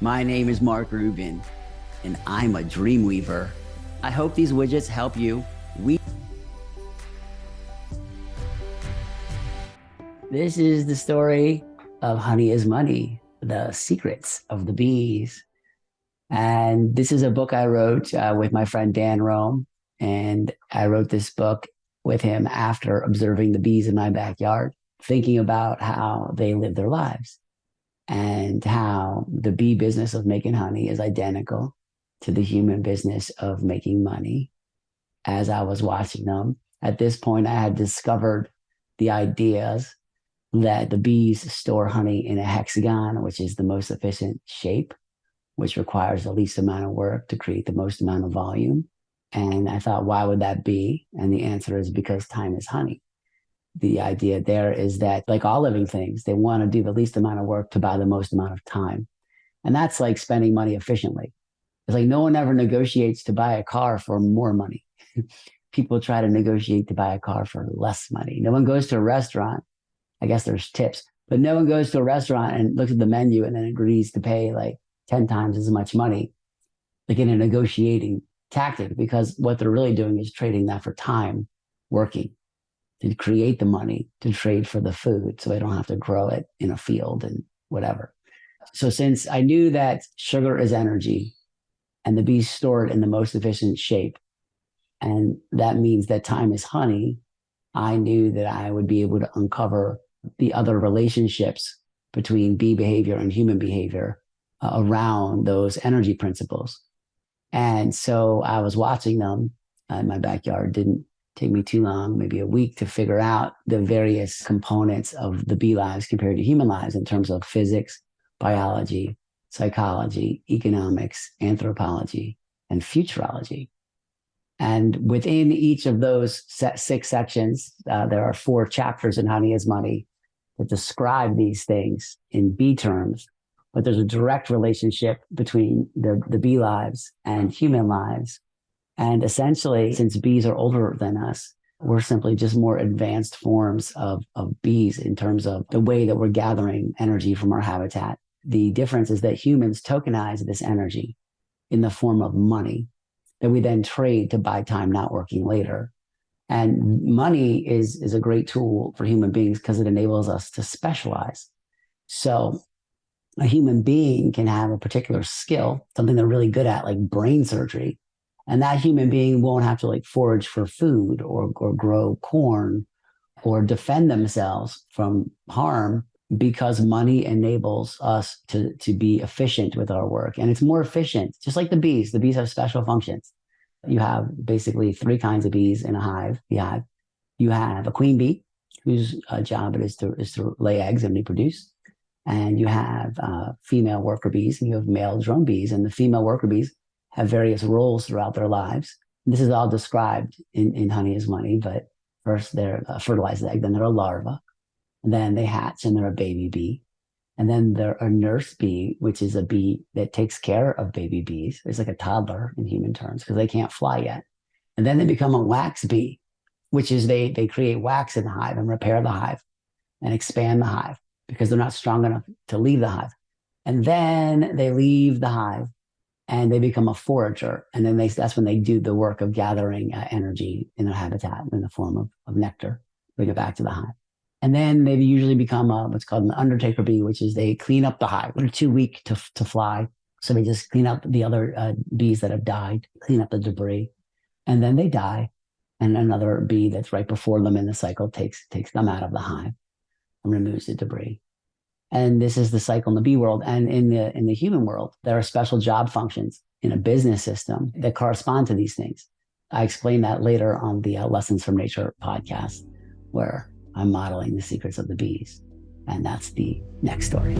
My name is Mark Rubin, and I'm a dream weaver. I hope these widgets help you. This is the story of Honey is Money, the secrets of the bees. And this is a book I wrote with my friend Dan Rome. And I wrote this book with him after observing the bees in my backyard, thinking about how they live their lives and how the bee business of making honey is identical to the human business of making money. As I was watching them, at this point, I had discovered the ideas that the bees store honey in a hexagon, which is the most efficient shape, which requires the least amount of work to create the most amount of volume. And I thought, why would that be? And the answer is because time is honey. The idea there is that, like all living things, they want to do the least amount of work to buy the most amount of time. And that's like spending money efficiently. It's like no one ever negotiates to buy a car for more money. People try to negotiate to buy a car for less money. No one goes to a restaurant. I guess there's tips, but no one goes to a restaurant and looks at the menu and then agrees to pay like 10 times as much money, like in a negotiating tactic, because what they're really doing is trading that for time working to create the money to trade for the food so they don't have to grow it in a field and whatever. So since I knew that sugar is energy and the bees store it in the most efficient shape, and that means that time is honey, I knew that I would be able to uncover the other relationships between bee behavior and human behavior around those energy principles. And so I was watching them in my backyard. Didn't take me too long, maybe a week, to figure out the various components of the bee lives compared to human lives in terms of physics, biology, psychology, economics, anthropology, and futurology. And within each of those 6 sections, there are 4 chapters in Honey is Money that describe these things in bee terms. But there's a direct relationship between the bee lives and human lives. And essentially, since bees are older than us, we're simply just more advanced forms of bees in terms of the way that we're gathering energy from our habitat. The difference is that humans tokenize this energy in the form of money that we then trade to buy time not working later. And money is a great tool for human beings because it enables us to specialize. So a human being can have a particular skill, something they're really good at, like brain surgery. And that human being won't have to like forage for food or grow corn or defend themselves from harm, because money enables us to be efficient with our work. And it's more efficient, just like the bees. The bees have special functions. You have basically 3 kinds of bees in a hive. You have a queen bee, whose job it is to lay eggs and reproduce. And you have female worker bees, and you have male drone bees. And the female worker bees have various roles throughout their lives. This is all described in Honey is Money, but first they're a fertilized egg, then they're a larva, and then they hatch and they're a baby bee. And then they're a nurse bee, which is a bee that takes care of baby bees. It's like a toddler in human terms because they can't fly yet. And then they become a wax bee, which is they create wax in the hive and repair the hive and expand the hive because they're not strong enough to leave the hive. And then they leave the hive and they become a forager. And then that's when they do the work of gathering energy in their habitat in the form of nectar, bring it back to the hive. And then they usually become what's called an undertaker bee, which is they clean up the hive. They're too weak to fly. So they just clean up the other bees that have died, clean up the debris. And then they die. And another bee that's right before them in the cycle takes them out of the hive and removes the debris. And this is the cycle in the bee world. And in the human world, there are special job functions in a business system that correspond to these things. I explain that later on the Lessons from Nature podcast, where I'm modeling the secrets of the bees. And that's the next story.